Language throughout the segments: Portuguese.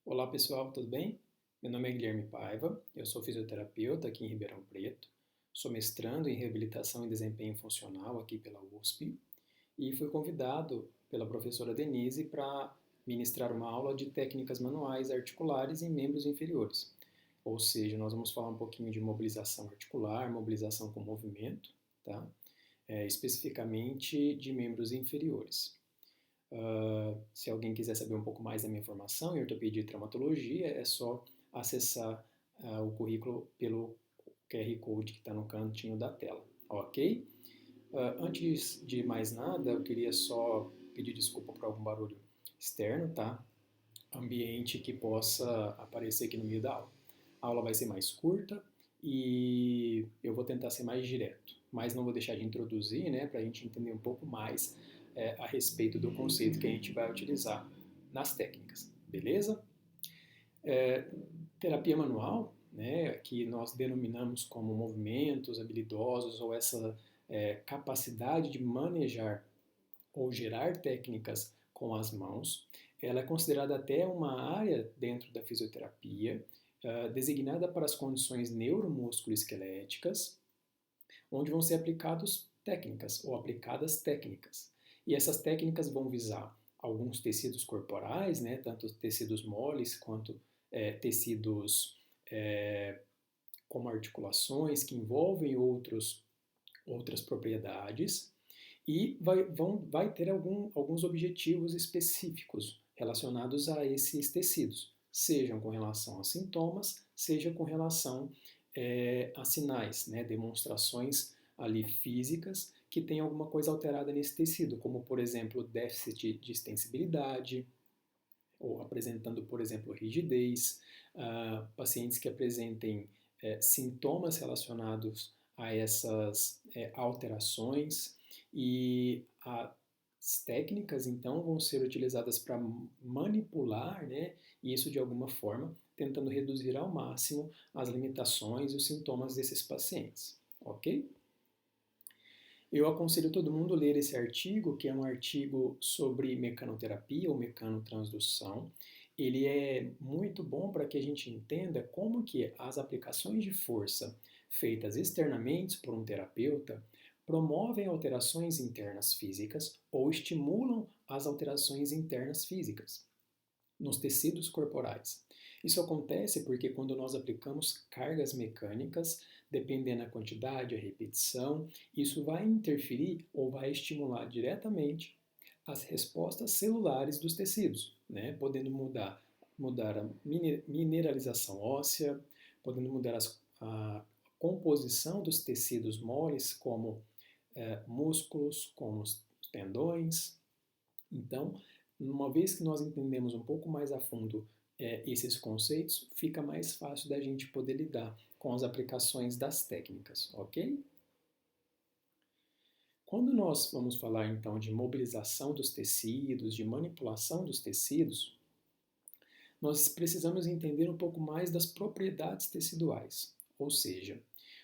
Olá pessoal, tudo bem? Meu nome é Guilherme Paiva, eu sou fisioterapeuta aqui em Ribeirão Preto, sou mestrando em reabilitação e desempenho funcional aqui pela USP e fui convidado pela professora Denise para ministrar uma aula de técnicas manuais articulares em membros inferiores. Ou seja, nós vamos falar um pouquinho de mobilização articular, mobilização com movimento, tá? Especificamente de membros inferiores. Se alguém quiser saber um pouco mais da minha formação em ortopedia e traumatologia, é só acessar o currículo pelo QR Code que está no cantinho da tela, ok? Antes de mais nada, eu queria só pedir desculpa por algum barulho externo, tá? Ambiente que possa aparecer aqui no meio da aula. A aula vai ser mais curta e eu vou tentar ser mais direto, mas não vou deixar de introduzir, né, para a gente entender um pouco mais a respeito do conceito que a gente vai utilizar nas técnicas, beleza? Terapia manual, né, que nós denominamos como movimentos habilidosos ou essa capacidade de manejar ou gerar técnicas com as mãos, ela é considerada até uma área dentro da fisioterapia, designada para as condições neuromusculoesqueléticas, onde vão ser aplicadas técnicas ou aplicadas técnicas. E essas técnicas vão visar alguns tecidos corporais, né, tanto tecidos moles quanto tecidos como articulações que envolvem outras propriedades e vai ter alguns objetivos específicos relacionados a esses tecidos, sejam com relação a sintomas, seja com relação a sinais, né, demonstrações ali físicas que tem alguma coisa alterada nesse tecido, como por exemplo déficit de extensibilidade, ou apresentando, por exemplo, rigidez, pacientes que apresentem sintomas relacionados a essas alterações e as técnicas então vão ser utilizadas para manipular, né, isso de alguma forma, tentando reduzir ao máximo as limitações e os sintomas desses pacientes, ok? Eu aconselho todo mundo a ler esse artigo, que é um artigo sobre mecanoterapia ou mecanotransdução. Ele é muito bom para que a gente entenda como que as aplicações de força feitas externamente por um terapeuta promovem alterações internas físicas ou estimulam as alterações internas físicas nos tecidos corporais. Isso acontece porque quando nós aplicamos cargas mecânicas, dependendo da quantidade, a repetição, isso vai interferir ou vai estimular diretamente as respostas celulares dos tecidos, né? Podendo mudar a mineralização óssea, podendo mudar a composição dos tecidos moles, como músculos, como os tendões. Então, uma vez que nós entendemos um pouco mais a fundo esses conceitos, fica mais fácil da gente poder lidar com as aplicações das técnicas, ok? Quando nós vamos falar então de mobilização dos tecidos, de manipulação dos tecidos, nós precisamos entender um pouco mais das propriedades teciduais, ou seja,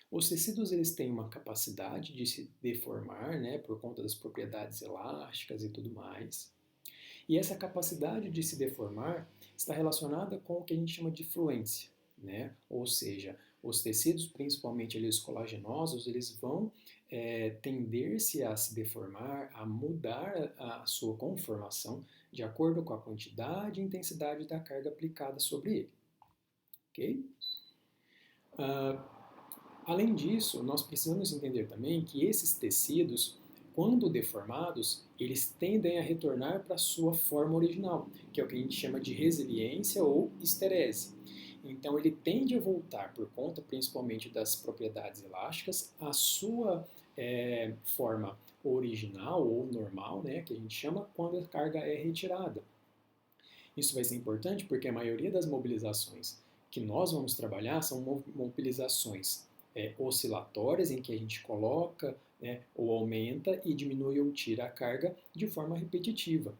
os tecidos eles têm uma capacidade de se deformar, né, por conta das propriedades elásticas e tudo mais. E essa capacidade de se deformar está relacionada com o que a gente chama de fluência, né? Ou seja, os tecidos, principalmente ali os colagenosos, eles vão tender-se a se deformar, a mudar a sua conformação de acordo com a quantidade e intensidade da carga aplicada sobre ele. Ok? Além disso, nós precisamos entender também que esses tecidos, quando deformados, eles tendem a retornar para a sua forma original, que é o que a gente chama de resiliência ou esterese. Então, ele tende a voltar, por conta principalmente das propriedades elásticas, à sua forma original ou normal, né, que a gente chama quando a carga é retirada. Isso vai ser importante porque a maioria das mobilizações que nós vamos trabalhar são mobilizações oscilatórias, em que a gente coloca, né, ou aumenta e diminui ou tira a carga de forma repetitiva.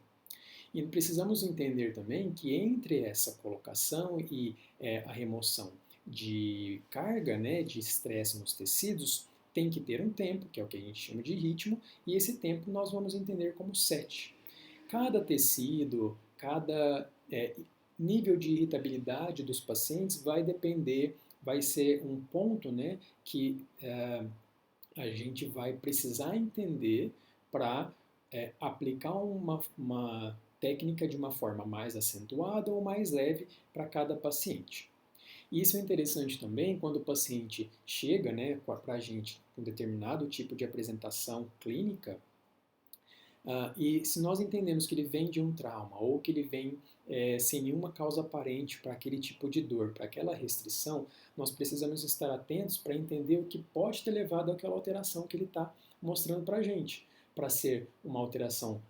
E precisamos entender também que entre essa colocação e a remoção de carga, né, de estresse nos tecidos, tem que ter um tempo, que é o que a gente chama de ritmo, e esse tempo nós vamos entender como set. Cada tecido, cada nível de irritabilidade dos pacientes vai depender, vai ser um ponto, né, que a gente vai precisar entender para aplicar uma técnica de uma forma mais acentuada ou mais leve para cada paciente. E isso é interessante também quando o paciente chega, né, para a gente com determinado tipo de apresentação clínica. E se nós entendemos que ele vem de um trauma ou que ele vem sem nenhuma causa aparente para aquele tipo de dor, para aquela restrição, nós precisamos estar atentos para entender o que pode ter levado àquela alteração que ele está mostrando para a gente. Para ser uma alteração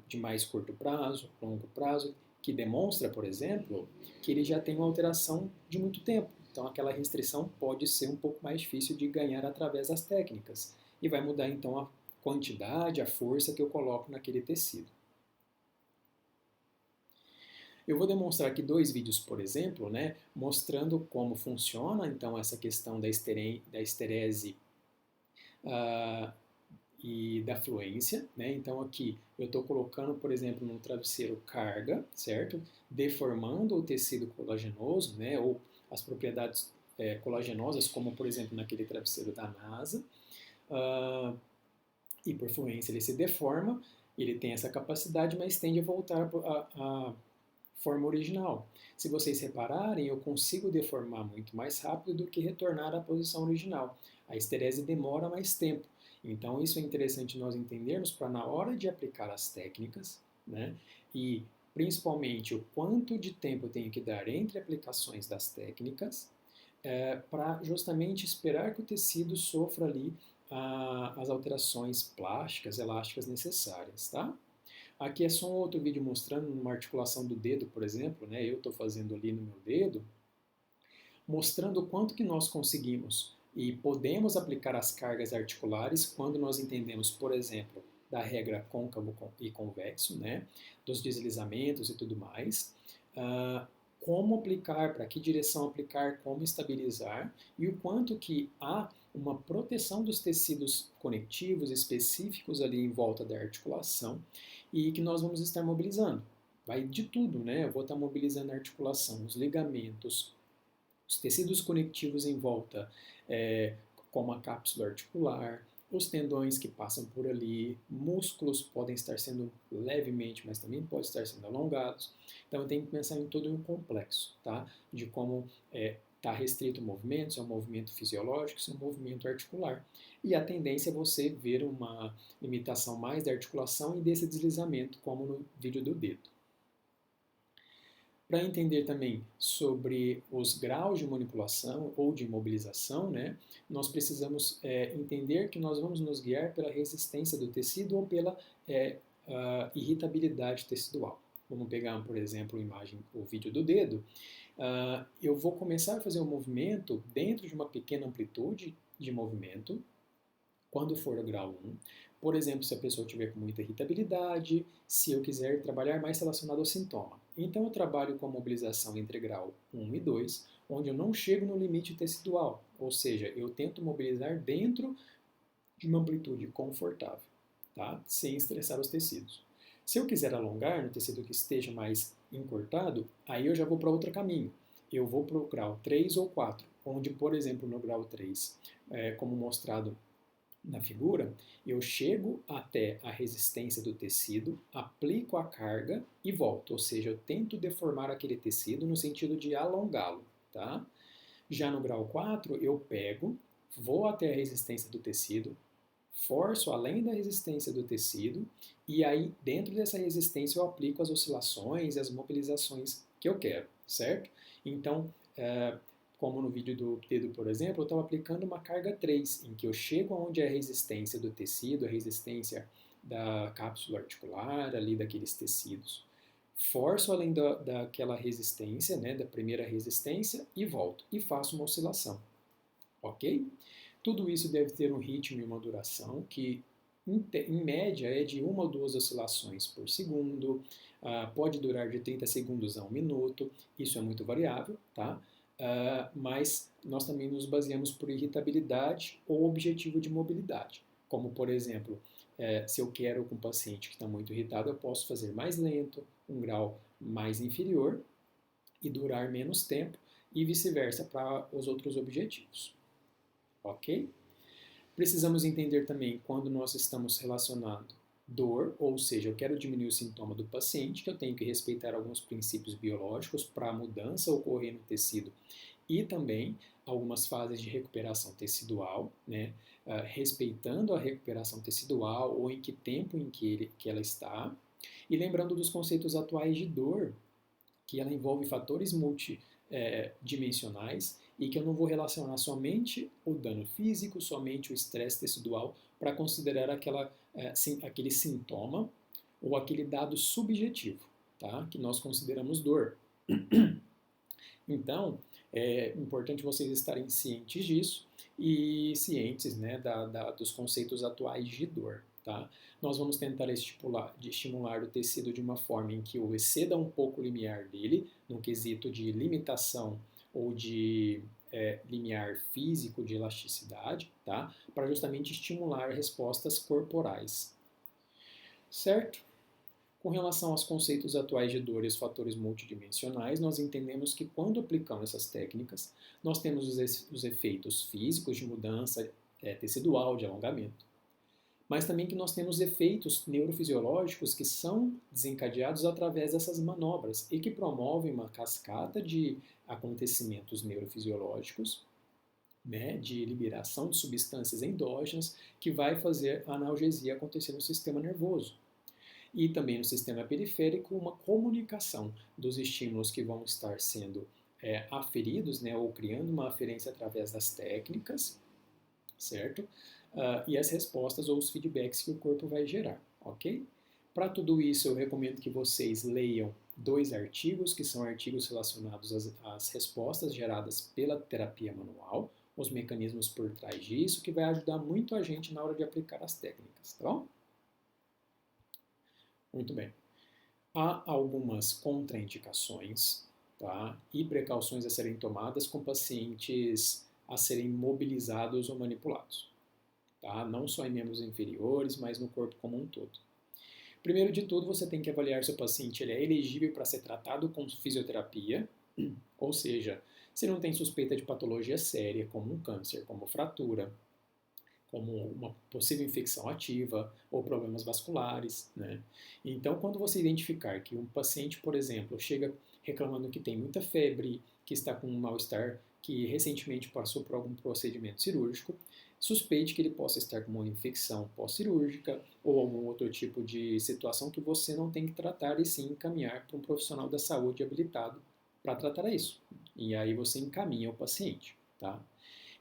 de mais curto prazo, longo prazo, que demonstra, por exemplo, que ele já tem uma alteração de muito tempo. Então, aquela restrição pode ser um pouco mais difícil de ganhar através das técnicas. E vai mudar, então, a quantidade, a força que eu coloco naquele tecido. Eu vou demonstrar aqui 2 vídeos, por exemplo, né, mostrando como funciona então essa questão da esterese e da fluência, né? Então aqui eu estou colocando, por exemplo, num travesseiro carga, certo? Deformando o tecido colagenoso, né? Ou as propriedades colagenosas, como por exemplo naquele travesseiro da NASA. E por fluência ele se deforma, ele tem essa capacidade, mas tende a voltar à forma original. Se vocês repararem, eu consigo deformar muito mais rápido do que retornar à posição original. A esterese demora mais tempo. Então isso é interessante nós entendermos para na hora de aplicar as técnicas, né, e principalmente o quanto de tempo eu tenho que dar entre aplicações das técnicas, para justamente esperar que o tecido sofra ali as alterações plásticas, elásticas necessárias, tá? Aqui é só um outro vídeo mostrando uma articulação do dedo, por exemplo, né? Eu estou fazendo ali no meu dedo, mostrando o quanto que nós conseguimos e podemos aplicar as cargas articulares quando nós entendemos, por exemplo, da regra côncavo e convexo, né? Dos deslizamentos e tudo mais. Como aplicar, para que direção aplicar, como estabilizar e o quanto que há uma proteção dos tecidos conectivos específicos ali em volta da articulação e que nós vamos estar mobilizando. Vai de tudo, né? Eu vou estar mobilizando a articulação, os ligamentos, os tecidos conectivos em volta, como a cápsula articular, os tendões que passam por ali, músculos podem estar sendo levemente, mas também podem estar sendo alongados. Então eu tenho que pensar em todo um complexo, tá? De como está restrito o movimento, se é um movimento fisiológico, se é um movimento articular. E a tendência é você ver uma limitação mais da articulação e desse deslizamento, como no vídeo do dedo. Para entender também sobre os graus de manipulação ou de imobilização, né, nós precisamos entender que nós vamos nos guiar pela resistência do tecido ou pela irritabilidade tecidual. Vamos pegar, por exemplo, o vídeo do dedo. Eu vou começar a fazer um movimento dentro de uma pequena amplitude de movimento, quando for o grau 1. Por exemplo, se a pessoa tiver com muita irritabilidade, se eu quiser trabalhar mais relacionado ao sintoma. Então eu trabalho com a mobilização entre grau 1 e 2, onde eu não chego no limite tecidual, ou seja, eu tento mobilizar dentro de uma amplitude confortável, tá? Sem estressar os tecidos. Se eu quiser alongar no tecido que esteja mais encurtado, aí eu já vou para outro caminho. Eu vou para o grau 3 ou 4, onde, por exemplo, no grau 3, como mostrado na figura, eu chego até a resistência do tecido, aplico a carga e volto, ou seja, eu tento deformar aquele tecido no sentido de alongá-lo, tá? Já no grau 4, eu pego, vou até a resistência do tecido, forço além da resistência do tecido e aí dentro dessa resistência eu aplico as oscilações e as mobilizações que eu quero, certo? Então, como no vídeo do dedo, por exemplo, eu estava aplicando uma carga 3, em que eu chego onde é a resistência do tecido, a resistência da cápsula articular, ali daqueles tecidos. Forço além daquela resistência, né, da primeira resistência, e volto. E faço uma oscilação. Ok? Tudo isso deve ter um ritmo e uma duração que, em média, é de 1 ou 2 oscilações por segundo, pode durar de 30 segundos a 1 minuto, isso é muito variável, tá? Mas nós também nos baseamos por irritabilidade ou objetivo de mobilidade. Como, por exemplo, se eu quero com um paciente que está muito irritado, eu posso fazer mais lento, um grau mais inferior, e durar menos tempo, e vice-versa para os outros objetivos. Ok? Precisamos entender também quando nós estamos relacionando dor, ou seja, eu quero diminuir o sintoma do paciente, que eu tenho que respeitar alguns princípios biológicos para a mudança ocorrer no tecido e também algumas fases de recuperação tecidual, né? Respeitando a recuperação tecidual ou em que tempo em que ela está. E lembrando dos conceitos atuais de dor, que ela envolve fatores multidimensionais e que eu não vou relacionar somente o dano físico, somente o estresse tecidual, para considerar aquele sintoma ou aquele dado subjetivo, tá? Que nós consideramos dor. Então, é importante vocês estarem cientes disso e cientes, né, dos conceitos atuais de dor. Tá? Nós vamos tentar estimular o tecido de uma forma em que o exceda um pouco o limiar dele, no quesito de limitação ou de limiar físico de elasticidade, tá? Para justamente estimular respostas corporais. Certo? Com relação aos conceitos atuais de dor e os fatores multidimensionais, nós entendemos que quando aplicamos essas técnicas, nós temos os efeitos físicos de mudança tecidual, de alongamento, mas também que nós temos efeitos neurofisiológicos que são desencadeados através dessas manobras e que promovem uma cascata de acontecimentos neurofisiológicos, né, de liberação de substâncias endógenas que vai fazer a analgesia acontecer no sistema nervoso. E também no sistema periférico, uma comunicação dos estímulos que vão estar sendo aferidos, né, ou criando uma aferência através das técnicas, certo? E as respostas ou os feedbacks que o corpo vai gerar, ok? Para tudo isso, eu recomendo que vocês leiam 2 artigos, que são artigos relacionados às respostas geradas pela terapia manual, os mecanismos por trás disso, que vai ajudar muito a gente na hora de aplicar as técnicas, tá bom? Muito bem. Há algumas contraindicações, tá? E precauções a serem tomadas com pacientes a serem mobilizados ou manipulados. Tá? Não só em membros inferiores, mas no corpo como um todo. Primeiro de tudo, você tem que avaliar se o paciente ele é elegível para ser tratado com fisioterapia, ou seja, se não tem suspeita de patologia séria, como um câncer, como fratura, como uma possível infecção ativa ou problemas vasculares, né? Então, quando você identificar que um paciente, por exemplo, chega reclamando que tem muita febre, que está com um mal-estar, que recentemente passou por algum procedimento cirúrgico, suspeite que ele possa estar com uma infecção pós-cirúrgica ou algum outro tipo de situação que você não tem que tratar e sim encaminhar para um profissional da saúde habilitado para tratar isso. E aí você encaminha o paciente, tá?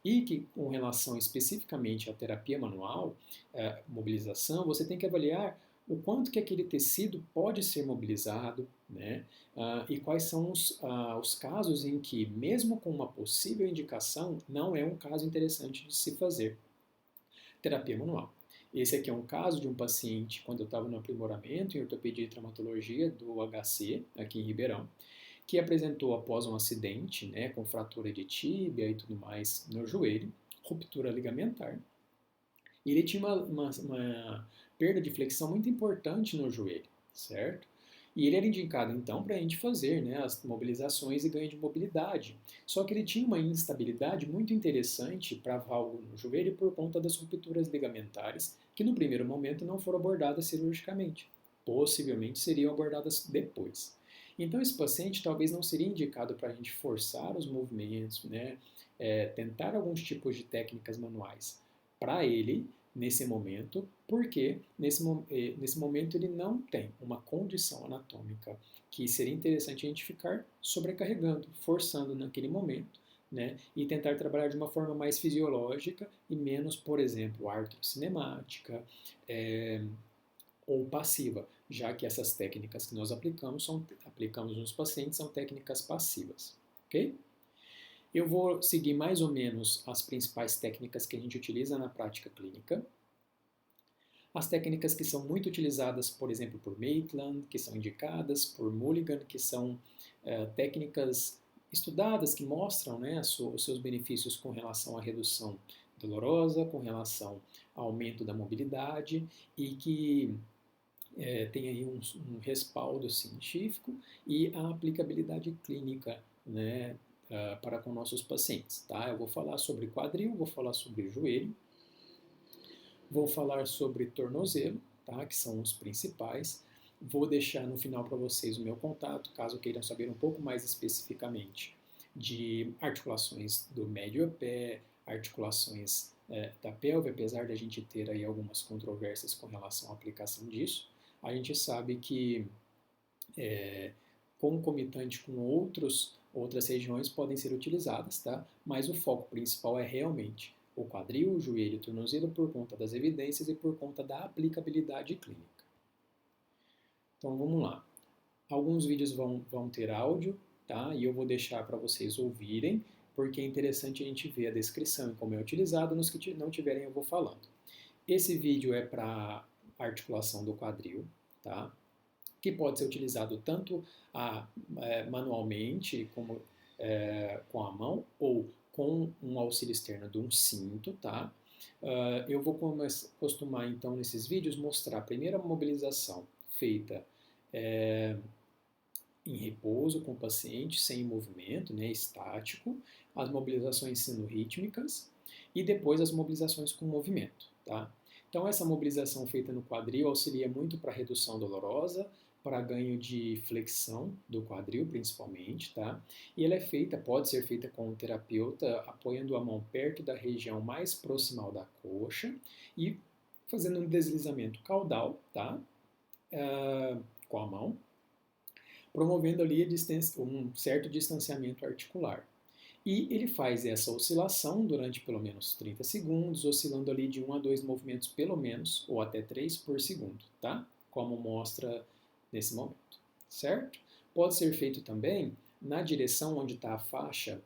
E que, com relação especificamente à terapia manual, mobilização, você tem que avaliar o quanto que aquele tecido pode ser mobilizado, né? E quais são os casos em que, mesmo com uma possível indicação, não é um caso interessante de se fazer terapia manual. Esse aqui é um caso de um paciente, quando eu estava no aprimoramento em ortopedia e traumatologia do HC, aqui em Ribeirão, que apresentou após um acidente, né, com fratura de tíbia e tudo mais no joelho, ruptura ligamentar. E ele tinha uma perda de flexão muito importante no joelho, certo? E ele era indicado então para a gente fazer, né, as mobilizações e ganho de mobilidade. Só que ele tinha uma instabilidade muito interessante para a válvula no joelho por conta das rupturas ligamentares, que no primeiro momento não foram abordadas cirurgicamente. Possivelmente seriam abordadas depois. Então, esse paciente talvez não seria indicado para a gente forçar os movimentos, né? Tentar alguns tipos de técnicas manuais para ele nesse momento, porque nesse momento ele não tem uma condição anatômica que seria interessante a gente ficar sobrecarregando, forçando naquele momento, né? E tentar trabalhar de uma forma mais fisiológica e menos, por exemplo, artrocinemática, ou passiva, já que essas técnicas que nós aplicamos nos pacientes são técnicas passivas, ok? Eu vou seguir mais ou menos as principais técnicas que a gente utiliza na prática clínica. As técnicas que são muito utilizadas, por exemplo, por Maitland, que são indicadas, por Mulligan, que são técnicas estudadas que mostram, né, os seus benefícios com relação à redução dolorosa, com relação ao aumento da mobilidade e que tem aí um respaldo científico e a aplicabilidade clínica, né, para com nossos pacientes. Tá? Eu vou falar sobre quadril, vou falar sobre joelho, vou falar sobre tornozelo, tá? Que são os principais. Vou deixar no final para vocês o meu contato, caso queiram saber um pouco mais especificamente de articulações do médio pé, articulações da pelve, apesar da gente ter aí algumas controvérsias com relação à aplicação disso. A gente sabe que concomitante com outras regiões podem ser utilizadas, tá? Mas o foco principal é realmente o quadril, o joelho e o tornozelo por conta das evidências e por conta da aplicabilidade clínica. Então vamos lá. Alguns vídeos vão ter áudio, tá? E eu vou deixar para vocês ouvirem, porque é interessante a gente ver a descrição e como é utilizado. Nos que não tiverem eu vou falando. Esse vídeo é para articulação do quadril, tá? Que pode ser utilizado tanto manualmente, como com a mão, ou com um auxílio externo de um cinto, tá? Eu vou costumar, então, nesses vídeos, mostrar a primeira mobilização feita em repouso com o paciente, sem movimento, né, estático, as mobilizações sendo rítmicas e depois as mobilizações com movimento, tá? Então essa mobilização feita no quadril auxilia muito para redução dolorosa, para ganho de flexão do quadril principalmente, tá? E ela pode ser feita com o terapeuta apoiando a mão perto da região mais proximal da coxa e fazendo um deslizamento caudal, tá? Com a mão, promovendo ali um certo distanciamento articular. E ele faz essa oscilação durante pelo menos 30 segundos, oscilando ali de 1 a 2 movimentos pelo menos, ou até 3 por segundo, tá? Como mostra nesse momento, certo? Pode ser feito também na direção onde está a faixa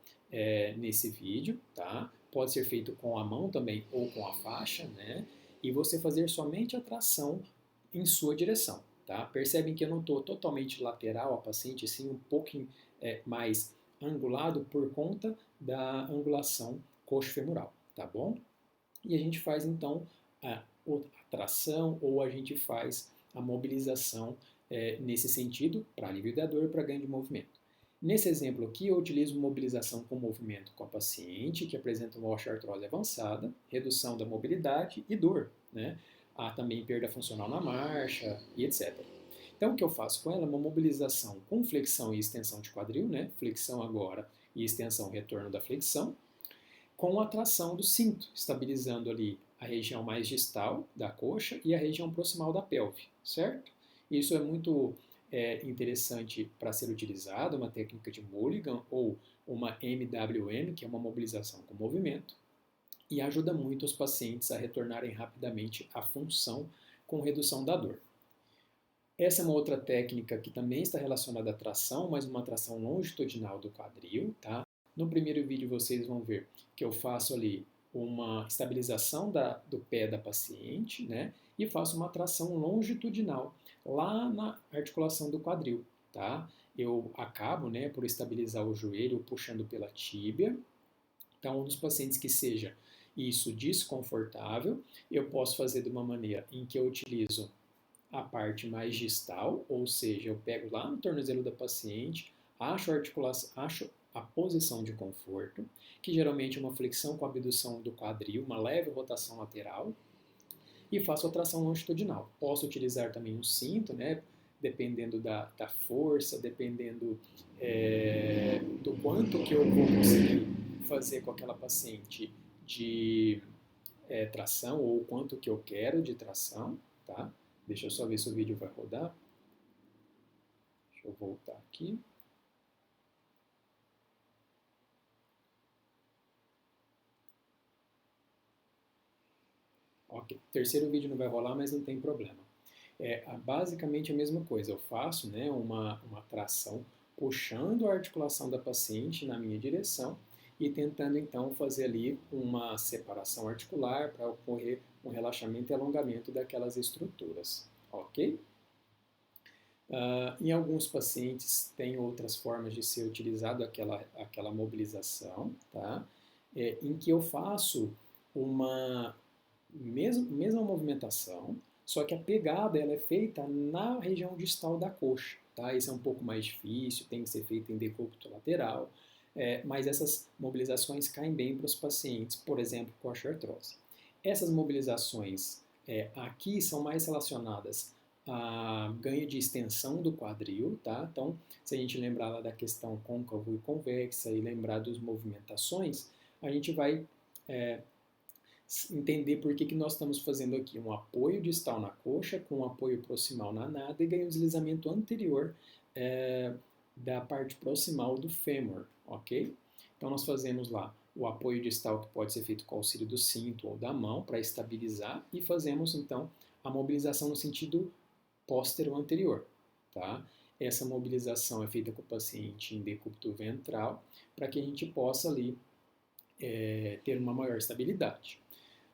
nesse vídeo, tá? Pode ser feito com a mão também ou com a faixa, né? E você fazer somente a tração em sua direção. Tá? Percebem que eu não estou totalmente lateral ao paciente, sim um pouco mais angulado por conta da angulação coxo-femoral, tá bom? E a gente faz então a tração ou a gente faz a mobilização nesse sentido, para alívio da dor e para ganho de movimento. Nesse exemplo aqui, eu utilizo mobilização com movimento com a paciente que apresenta uma osteoartrose avançada, redução da mobilidade e dor, né? Há também perda funcional na marcha e etc. Então, o que eu faço com ela é uma mobilização com flexão e extensão de quadril, né? Flexão agora e extensão, retorno da flexão, com a tração do cinto, estabilizando ali a região mais distal da coxa e a região proximal da pelve, certo? Isso é muito interessante para ser utilizado, uma técnica de Mulligan ou uma MWM, que é uma mobilização com movimento, e ajuda muito os pacientes a retornarem rapidamente à função com redução da dor. Essa é uma outra técnica que também está relacionada à tração, mas uma tração longitudinal do quadril, tá? No primeiro vídeo vocês vão ver que eu faço ali uma estabilização do pé da paciente, né? E faço uma tração longitudinal lá na articulação do quadril, tá? Eu acabo, né, por estabilizar o joelho puxando pela tíbia. Então, um dos pacientes que seja isso desconfortável, eu posso fazer de uma maneira em que eu utilizo a parte mais distal, ou seja, eu pego lá no tornozelo da paciente, acho a posição de conforto, que geralmente é uma flexão com abdução do quadril, uma leve rotação lateral, e faço a tração longitudinal. Posso utilizar também um cinto, né? Dependendo da força, dependendo do quanto que eu vou conseguir fazer com aquela paciente de tração, ou o quanto que eu quero de tração, tá? Deixa eu só ver se o vídeo vai rodar. Deixa eu voltar aqui. Ok, terceiro vídeo não vai rolar, mas não tem problema. Basicamente a mesma coisa, eu faço, né, uma tração puxando a articulação da paciente na minha direção e tentando então fazer ali uma separação articular para ocorrer um relaxamento e alongamento daquelas estruturas, ok? Em alguns pacientes tem outras formas de ser utilizado aquela mobilização, tá? Em que eu faço uma mesma movimentação, Só que a pegada ela é feita na região distal da coxa, tá? Isso é um pouco mais difícil, tem que ser feito em decúbito lateral, mas essas mobilizações caem bem para os pacientes, por exemplo, com osteoartrose. Essas mobilizações aqui são mais relacionadas a ganho de extensão do quadril, tá? Então, se a gente lembrar lá da questão côncavo e convexa e lembrar das movimentações, a gente vai entender por que nós estamos fazendo aqui um apoio distal na coxa com um apoio proximal na nádega e um deslizamento anterior da parte proximal do fêmur, ok? Então nós fazemos lá o apoio distal que pode ser feito com o auxílio do cinto ou da mão para estabilizar e fazemos então a mobilização no sentido póstero anterior, tá? Essa mobilização é feita com o paciente em decúbito ventral para que a gente possa ali ter uma maior estabilidade.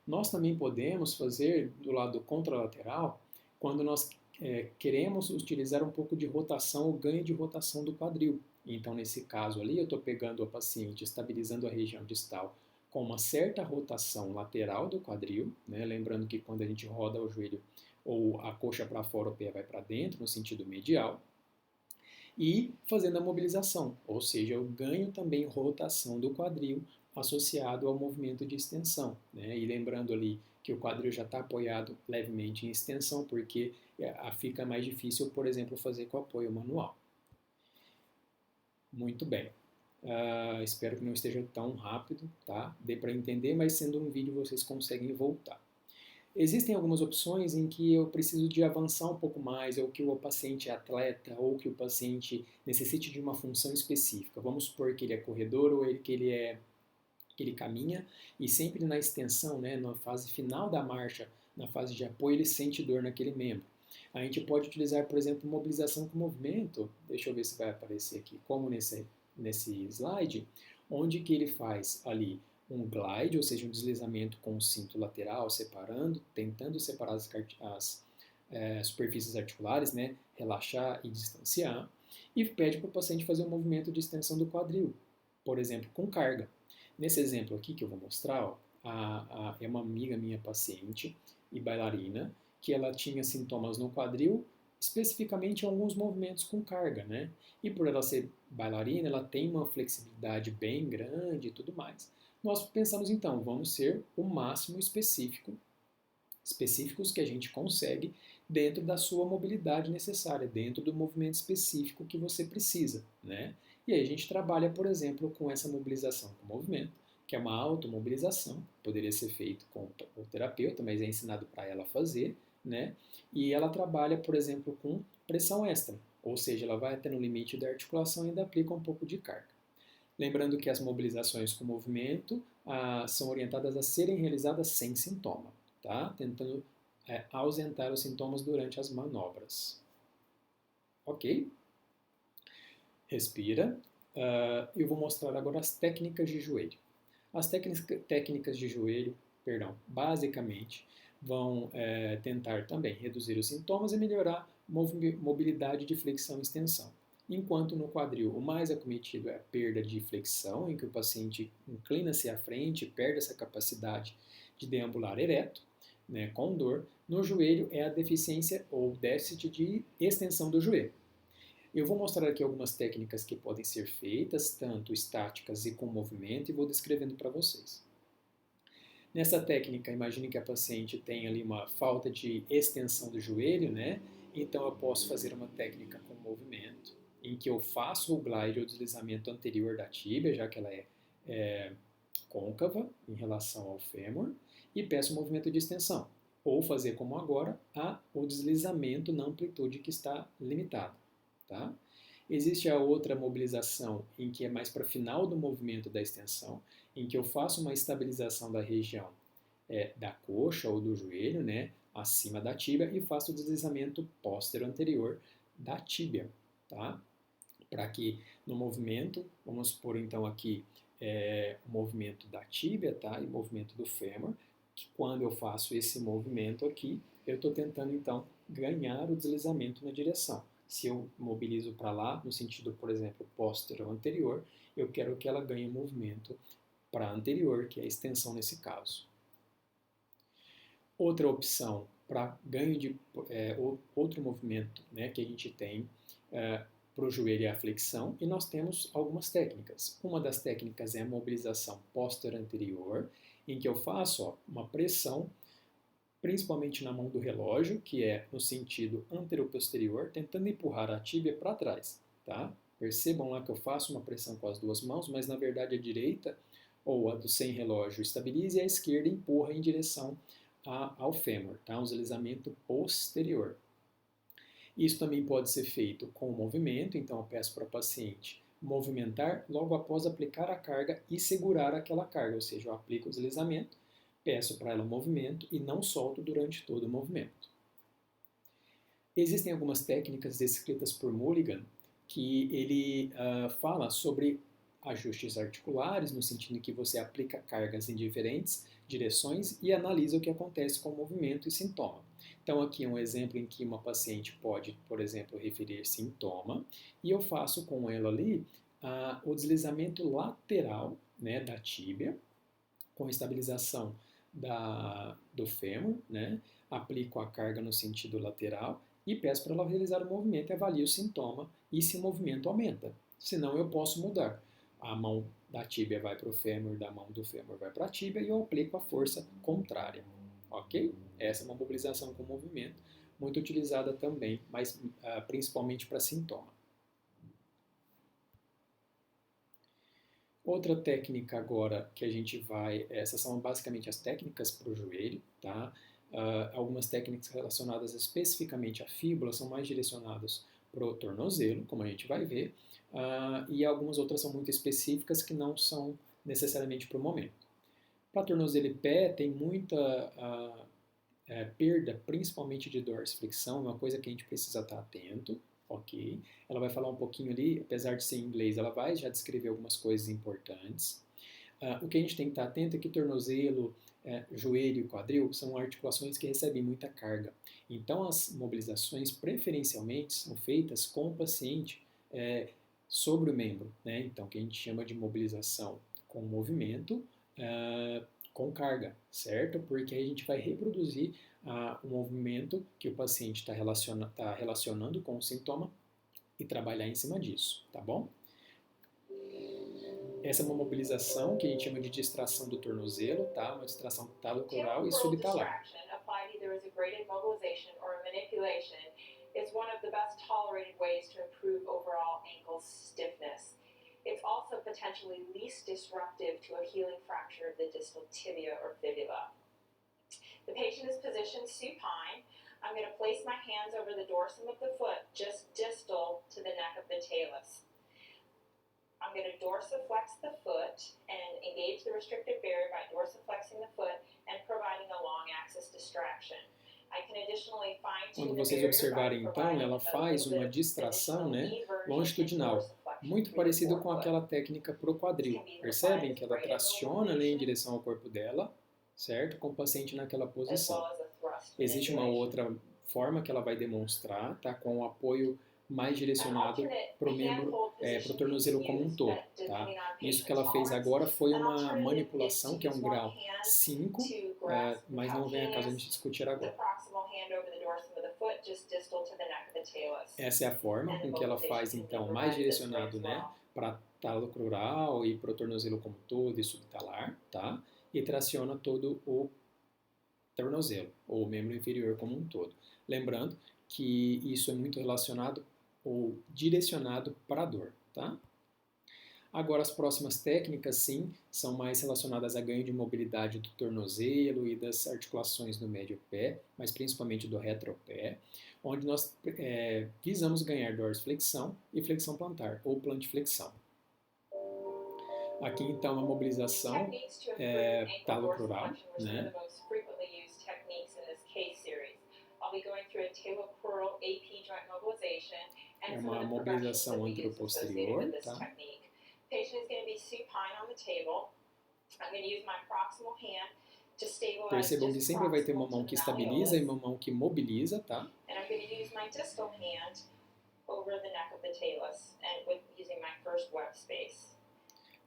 Nós também podemos fazer do lado contralateral quando nós queremos utilizar um pouco de rotação ou ganho de rotação do quadril. Então, nesse caso ali, eu estou pegando a paciente, estabilizando a região distal com uma certa rotação lateral do quadril, né? Lembrando que quando a gente roda o joelho ou a coxa para fora, o pé vai para dentro, no sentido medial, e fazendo a mobilização, ou seja, eu ganho também rotação do quadril associado ao movimento de extensão, né? E lembrando ali que o quadril já está apoiado levemente em extensão, porque fica mais difícil, por exemplo, fazer com apoio manual. Muito bem. Espero que não esteja tão rápido, tá? Dê para entender, mas sendo um vídeo vocês conseguem voltar. Existem algumas opções em que eu preciso de avançar um pouco mais, ou que o paciente é atleta, ou que o paciente necessite de uma função específica. Vamos supor que ele é corredor ou que ele caminha e sempre na extensão, né, na fase final da marcha, na fase de apoio, ele sente dor naquele membro. A gente pode utilizar, por exemplo, mobilização com movimento, deixa eu ver se vai aparecer aqui, como nesse slide, onde que ele faz ali um glide, ou seja, um deslizamento com o cinto lateral, separando, tentando separar as superfícies articulares, né, relaxar e distanciar, e pede para o paciente fazer um movimento de extensão do quadril, por exemplo, com carga. Nesse exemplo aqui que eu vou mostrar, ó, é uma amiga minha paciente e bailarina, que ela tinha sintomas no quadril, especificamente alguns movimentos com carga, né? E por ela ser bailarina, ela tem uma flexibilidade bem grande e tudo mais. Nós pensamos então, vamos ser o máximo específicos que a gente consegue dentro da sua mobilidade necessária, dentro do movimento específico que você precisa, né? E aí a gente trabalha, por exemplo, com essa mobilização com movimento, que é uma automobilização, poderia ser feito com o terapeuta, mas é ensinado para ela fazer, né? E ela trabalha, por exemplo, com pressão extra, ou seja, ela vai até no limite da articulação e ainda aplica um pouco de carga. Lembrando que as mobilizações com movimento são orientadas a serem realizadas sem sintoma, tá? Tentando ausentar os sintomas durante as manobras. Ok? Respira. Eu vou mostrar agora as técnicas de joelho. As técnicas de joelho, basicamente, vão tentar também reduzir os sintomas e melhorar mobilidade de flexão e extensão. Enquanto no quadril o mais acometido é a perda de flexão, em que o paciente inclina-se à frente e perde essa capacidade de deambular ereto, né, com dor. No joelho é a deficiência ou déficit de extensão do joelho. Eu vou mostrar aqui algumas técnicas que podem ser feitas, tanto estáticas e com movimento, e vou descrevendo para vocês. Nessa técnica, imagine que a paciente tem ali uma falta de extensão do joelho, né? Então eu posso fazer uma técnica com movimento, em que eu faço o glide ou deslizamento anterior da tíbia, já que ela é côncava em relação ao fêmur, e peço o movimento de extensão. Ou fazer como agora, o deslizamento na amplitude que está limitada. Tá? Existe a outra mobilização em que é mais para final do movimento da extensão, em que eu faço uma estabilização da região da coxa ou do joelho, né, acima da tíbia, e faço o deslizamento póstero anterior da tíbia, tá? Para que no movimento, vamos supor então aqui o movimento da tíbia, tá? E o movimento do fêmur, que quando eu faço esse movimento aqui, eu estou tentando então ganhar o deslizamento na direção. Se eu mobilizo para lá, no sentido, por exemplo, póstero anterior, eu quero que ela ganhe movimento para anterior, que é a extensão nesse caso. Outra opção para ganho de outro movimento, né, que a gente tem para o joelho é a flexão, e nós temos algumas técnicas. Uma das técnicas é a mobilização posterior anterior, em que eu faço uma pressão, principalmente na mão do relógio, que é no sentido anteroposterior, tentando empurrar a tíbia para trás. Tá? Percebam lá que eu faço uma pressão com as duas mãos, mas na verdade a direita, ou a do sem relógio, estabiliza e a esquerda empurra em direção ao fêmur, tá? Um deslizamento posterior. Isso também pode ser feito com o movimento, então eu peço para o paciente movimentar logo após aplicar a carga e segurar aquela carga, ou seja, eu aplico o deslizamento, peço para ela o movimento e não solto durante todo o movimento. Existem algumas técnicas descritas por Mulligan que ele fala sobre ajustes articulares, no sentido em que você aplica cargas em diferentes direções e analisa o que acontece com o movimento e sintoma. Então, aqui é um exemplo em que uma paciente pode, por exemplo, referir sintoma, e eu faço com ela ali o deslizamento lateral, né, da tíbia, com estabilização do fêmur, né, aplico a carga no sentido lateral e peço para ela realizar o movimento e avalie o sintoma e se o movimento aumenta. Senão, eu posso mudar. A mão da tíbia vai para o fêmur, da mão do fêmur vai para a tíbia e eu aplico a força contrária. Ok? Essa é uma mobilização com movimento, muito utilizada também, mas principalmente para sintoma. Outra técnica agora que a gente essas são basicamente as técnicas para o joelho, tá? Algumas técnicas relacionadas especificamente à fíbula são mais direcionadas para o tornozelo, como a gente vai ver, e algumas outras são muito específicas que não são necessariamente para o momento. Para tornozelo e pé tem muita perda, principalmente de dorsiflexão, uma coisa que a gente precisa estar atento, ok? Ela vai falar um pouquinho ali, apesar de ser em inglês, ela vai já descrever algumas coisas importantes. O que a gente tem que estar atento é que tornozelo, joelho e quadril são articulações que recebem muita carga. Então, as mobilizações preferencialmente são feitas com o paciente sobre o membro, né? Então, que a gente chama de mobilização com movimento, com carga, certo? Porque aí a gente vai reproduzir o movimento que o paciente está relacionando com o sintoma e trabalhar em cima disso, tá bom? Essa é uma mobilização que a gente chama de distração do tornozelo, tá? Uma distração talocrural e subtalar. Is one of the best tolerated ways to improve overall ankle stiffness. It's also potentially least disruptive to a healing fracture of the distal tibia or fibula. The patient is positioned supine. I'm going to place my hands over the dorsum of the foot, just distal to the neck of the talus. I'm going to dorsiflex the foot and engage the restrictive barrier by dorsiflexing the foot and providing a long axis distraction. Quando vocês observarem, então, ela faz uma distração, né, longitudinal, muito parecido com aquela técnica para o quadril. Percebem que ela traciona ali em direção ao corpo dela, certo? Com o paciente naquela posição. Existe uma outra forma que ela vai demonstrar, tá? Com o apoio mais direcionado para o membro, para o tornozelo como um todo, tá? Isso que ela fez agora foi uma manipulação, que é um grau 5, mas não vem a caso a gente discutir agora. Essa é a forma com que ela faz, então, mais direcionado, né, para talocrural e para o tornozelo como um todo e subtalar, tá? E traciona todo o tornozelo, ou membro inferior como um todo. Lembrando que isso é muito relacionado ou direcionado para a dor, tá? Agora, as próximas técnicas, sim, são mais relacionadas a ganho de mobilidade do tornozelo e das articulações do médio pé, mas principalmente do retropé, onde nós visamos ganhar dorsiflexão e flexão plantar, ou plantiflexão. Aqui, então, a mobilização talocrural, né? É uma mobilização anteroposterior, tá? Percebam que sempre vai ter uma mão que estabiliza e uma mão que mobiliza, tá?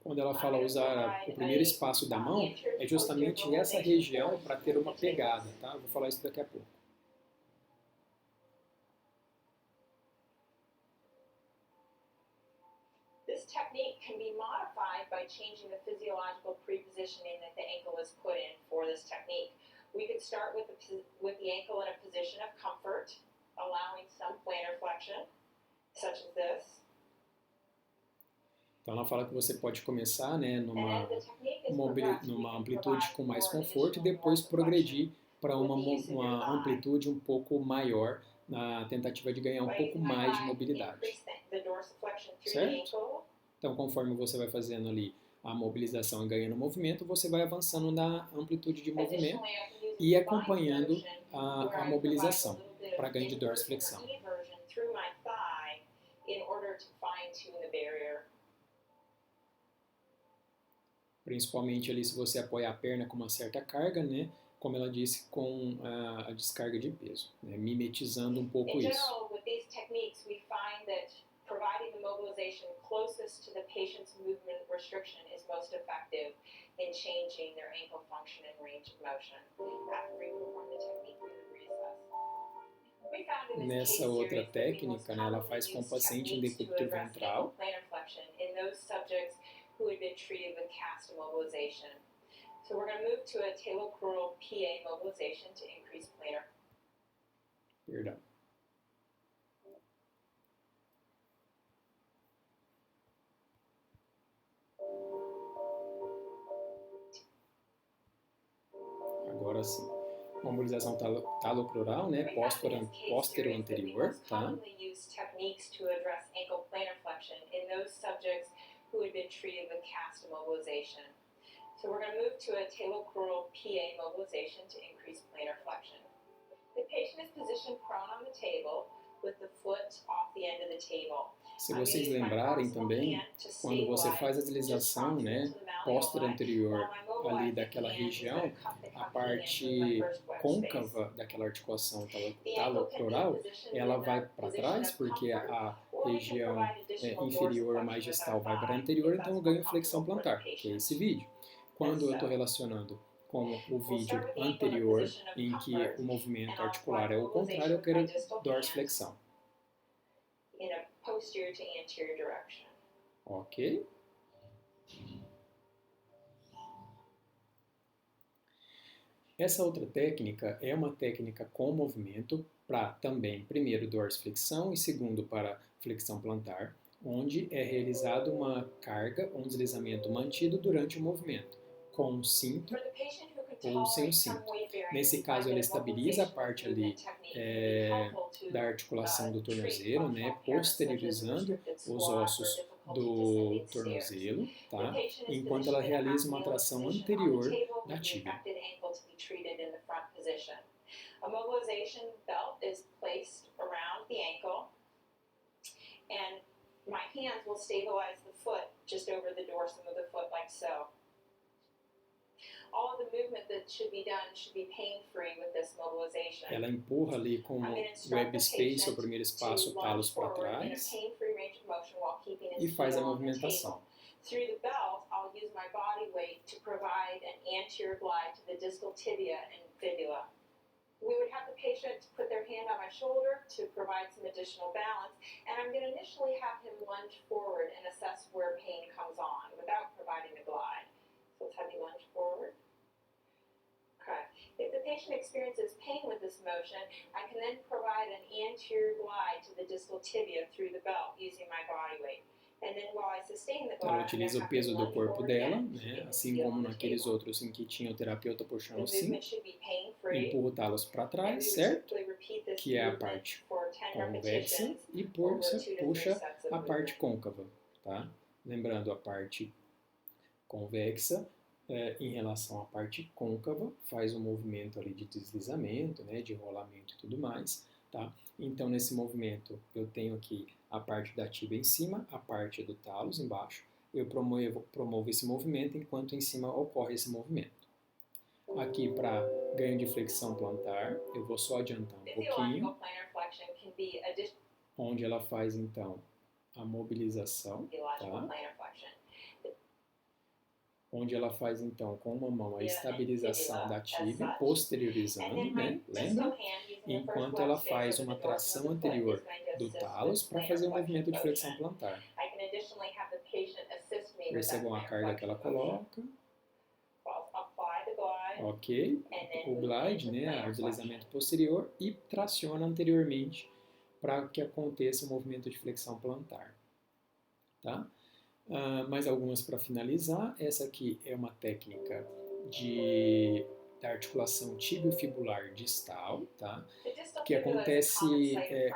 Quando ela fala usar o primeiro espaço da mão, é justamente essa região para ter uma pegada, tá? Eu vou falar isso daqui a pouco. technique can be modified by changing the physiological prepositioning that the ankle is put in for this technique. We could start with the ankle in a position of comfort, allowing some plantar flexion, such as this. Então ela fala que você pode começar, né, numa amplitude com mais conforto e depois progredir para uma amplitude um pouco maior na tentativa de ganhar um pouco mais de mobilidade. Certo? Então conforme você vai fazendo ali a mobilização e ganhando movimento, você vai avançando na amplitude de movimento e acompanhando a mobilização para ganho de dorsiflexão. Principalmente ali se você apoia a perna com uma certa carga, né? Como ela disse, com a descarga de peso, né? Mimetizando um pouco isso. Providing the mobilization closest to the patient's movement restriction is most effective in changing their ankle function and range of motion. After we perform the technique, we would reassess. Nessa outra técnica, né, ela faz com o paciente em decúbito ventral. In those subjects who had been treated with cast immobilization. So we're going to move to a talocrural PA mobilization to increase plantar. Perdão. Agora sim. Mobilização talocrural, né, póstero anterior, tá? Who had been treated with cast immobilization. So we're going to move to a talocrural PA mobilization to increase plantar flexion. The patient is positioned prone on the table with the foot off the end of the table. Se vocês lembrarem também, quando você faz a deslização, né, póstero anterior ali daquela região, a parte côncava daquela articulação talocrural, ela vai para trás, porque a região inferior mais distal vai para a anterior, então eu ganho flexão plantar, que é esse vídeo. Quando eu estou relacionando com o vídeo anterior, em que o movimento articular é o contrário, eu quero dorsiflexão. Posterior to anterior direction. Ok. Essa outra técnica é uma técnica com movimento para também, primeiro, dorsiflexão e segundo, para flexão plantar, onde é realizado uma carga, um deslizamento mantido durante o movimento, com um cinto ou sem o cinto. Nesse caso, ela estabiliza a parte ali da articulação do tornozelo, né, posteriorizando os ossos do tornozelo, tá? Enquanto ela realiza uma tração anterior da tíbia. A mobilization belt is placed around the ankle, and my hands will stabilize the foot just over the dorsum of the foot, like so. All of the movement that should be done should be pain-free with this mobilization. Ela empurra ali com o web space, o primeiro espaço, o talos para trás, e faz a movimentação. Through the belt, I'll use my body weight to provide an anterior glide to the distal tibia and fibula. We would have the patient put their hand on my shoulder to provide some additional balance, and I'm going to initially have him lunge forward and assess where pain comes on without providing the glide. So let's have you lunge forward. Okay. If the patient experiences pain with this motion, I can then provide an anterior glide to the distal tibia through the belt using my body weight. Ela utiliza o peso do corpo dela, né, assim como naqueles outros em que tinha o terapeuta puxando o cinto, empurra o talos para trás, certo? Que é a parte convexa, e puxa a parte côncava, tá? Lembrando, a parte convexa, em relação à parte côncava, faz um movimento ali de deslizamento, né, de rolamento e tudo mais, tá? Então, nesse movimento, eu tenho aqui a parte da tíbia em cima, a parte do talos embaixo. Eu promovo esse movimento enquanto em cima ocorre esse movimento. Aqui, para ganho de flexão plantar, eu vou só adiantar um pouquinho, onde ela faz, então, a mobilização, tá? Onde ela faz, então, com uma mão a estabilização da tíbia, posteriorizando, né? Lembra? Enquanto ela faz uma tração anterior do talos para fazer o movimento de flexão plantar. Percebam a carga que ela coloca. Ok. O glide, né, o deslizamento posterior, e traciona anteriormente para que aconteça o movimento de flexão plantar. Tá? Mais algumas para finalizar. Essa aqui é uma técnica da articulação tibiofibular distal, tá? Que acontece,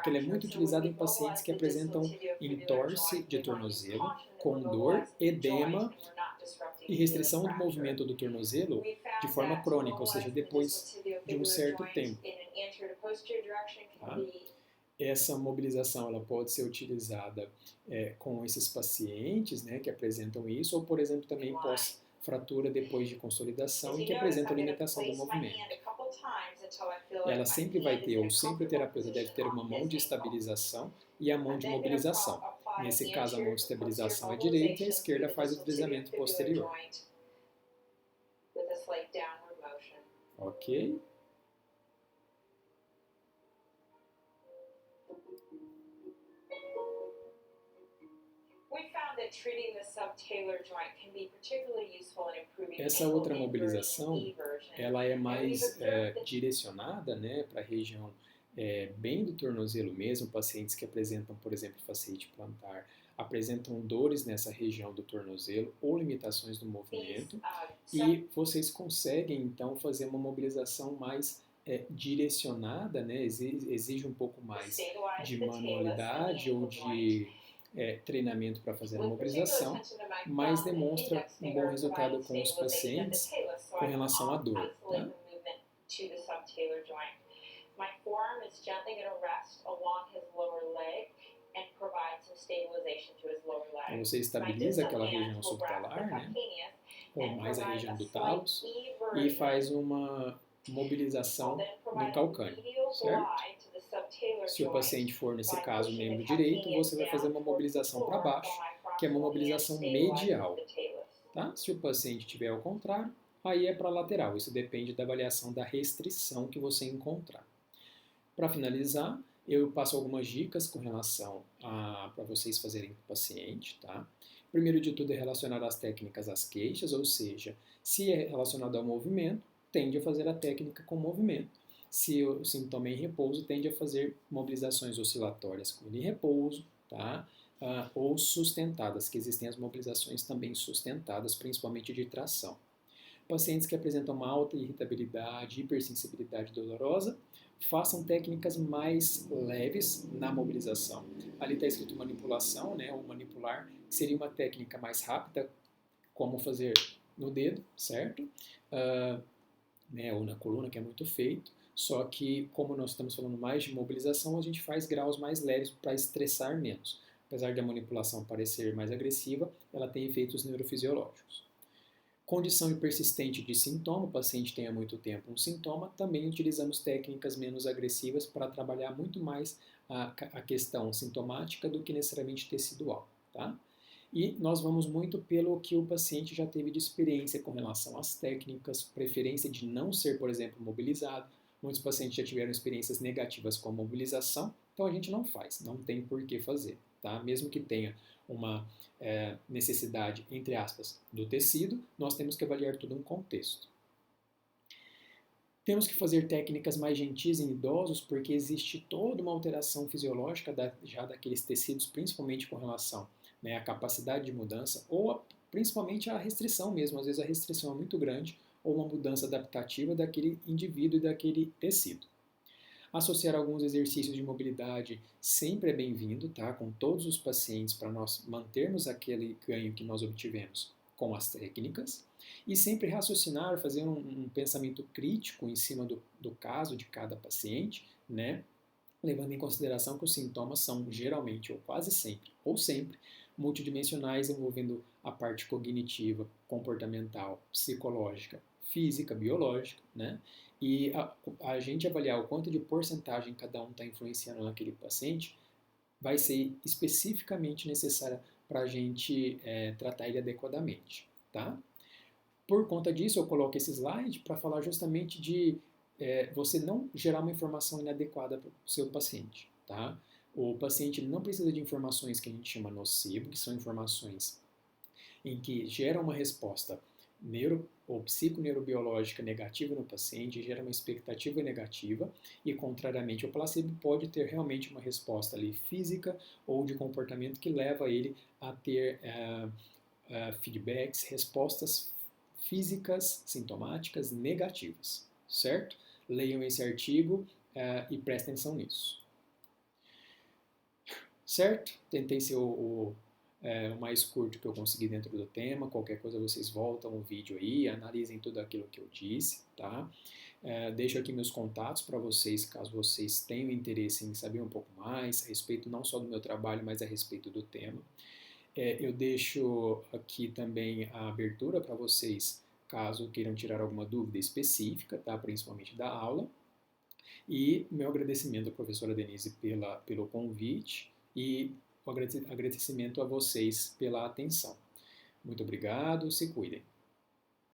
que ela é muito utilizada em pacientes que apresentam entorse de tornozelo, com dor, edema e restrição do movimento do tornozelo de forma crônica, ou seja, depois de um certo tempo. Tá? Essa mobilização ela pode ser utilizada com esses pacientes, né, que apresentam isso, ou, por exemplo, também pós-fratura depois de consolidação e que apresentam limitação do movimento. Ela sempre vai ter, ou sempre o terapeuta deve ter uma mão de estabilização e a mão de mobilização. Nesse caso, a mão de estabilização é direita e a esquerda faz o deslizamento posterior. Ok? Essa outra mobilização, ela é mais direcionada, né, para a região bem do tornozelo mesmo, pacientes que apresentam, por exemplo, fasciite plantar, apresentam dores nessa região do tornozelo ou limitações do movimento, e vocês conseguem, então, fazer uma mobilização mais direcionada, né, exige um pouco mais de manualidade ou de treinamento para fazer a mobilização, mas demonstra um bom resultado com os pacientes com relação à dor. Tá? Então você estabiliza aquela região subtalar, né? Ou mais a região do talos, e faz uma mobilização no calcâneo, certo? Se o paciente for, nesse caso, membro direito, você vai fazer uma mobilização para baixo, que é uma mobilização medial. Tá? Se o paciente tiver ao contrário, aí é para lateral. Isso depende da avaliação da restrição que você encontrar. Para finalizar, eu passo algumas dicas com relação para vocês fazerem com o paciente. Tá? Primeiro de tudo é relacionar as técnicas às queixas, ou seja, se é relacionado ao movimento, tende a fazer a técnica com movimento. Se o sintoma é em repouso, tende a fazer mobilizações oscilatórias com ele em repouso, tá? Ou sustentadas, que existem as mobilizações também sustentadas, principalmente de tração. Pacientes que apresentam uma alta irritabilidade, hipersensibilidade dolorosa, façam técnicas mais leves na mobilização. Ali está escrito manipulação, né, ou manipular, que seria uma técnica mais rápida, como fazer no dedo, certo? Né, ou na coluna, que é muito feito. Só que, como nós estamos falando mais de mobilização, a gente faz graus mais leves para estressar menos. Apesar da manipulação parecer mais agressiva, ela tem efeitos neurofisiológicos. Condição persistente de sintoma, o paciente tem há muito tempo um sintoma, também utilizamos técnicas menos agressivas para trabalhar muito mais a questão sintomática do que necessariamente tecidual. Tá? E nós vamos muito pelo que o paciente já teve de experiência com relação às técnicas, preferência de não ser, por exemplo, mobilizado. Muitos pacientes já tiveram experiências negativas com a mobilização, então a gente não faz, não tem por que fazer. Tá? Mesmo que tenha uma necessidade, entre aspas, do tecido, nós temos que avaliar tudo um contexto. Temos que fazer técnicas mais gentis em idosos, porque existe toda uma alteração fisiológica já daqueles tecidos, principalmente com relação, né, à capacidade de mudança, ou principalmente à restrição mesmo. Às vezes a restrição é muito grande, ou uma mudança adaptativa daquele indivíduo e daquele tecido. Associar alguns exercícios de mobilidade sempre é bem-vindo, tá? Com todos os pacientes, para nós mantermos aquele ganho que nós obtivemos com as técnicas. E sempre raciocinar, fazer um pensamento crítico em cima do caso de cada paciente, né? Levando em consideração que os sintomas são geralmente, ou quase sempre, ou sempre, multidimensionais, envolvendo a parte cognitiva, comportamental, psicológica, física, biológica, né? E a gente avaliar o quanto de porcentagem cada um está influenciando naquele paciente vai ser especificamente necessária para a gente tratar ele adequadamente, tá? Por conta disso, eu coloco esse slide para falar justamente de você não gerar uma informação inadequada para o seu paciente, tá? O paciente não precisa de informações que a gente chama nocivo, que são informações em que gera uma resposta ou psiconeurobiológica negativa no paciente, gera uma expectativa negativa e, contrariamente ao placebo, pode ter realmente uma resposta ali física ou de comportamento que leva ele a ter feedbacks, respostas físicas, sintomáticas negativas, certo? Leiam esse artigo e prestem atenção nisso. Certo? Tentei ser o mais curto que eu consegui dentro do tema. Qualquer coisa vocês voltam o vídeo aí, analisem tudo aquilo que eu disse, tá? Deixo aqui meus contatos para vocês, caso vocês tenham interesse em saber um pouco mais a respeito não só do meu trabalho, mas a respeito do tema. Eu deixo aqui também a abertura para vocês, caso queiram tirar alguma dúvida específica, tá? Principalmente da aula. E meu agradecimento à professora Denise pelo convite e o agradecimento a vocês pela atenção. Muito obrigado, se cuidem.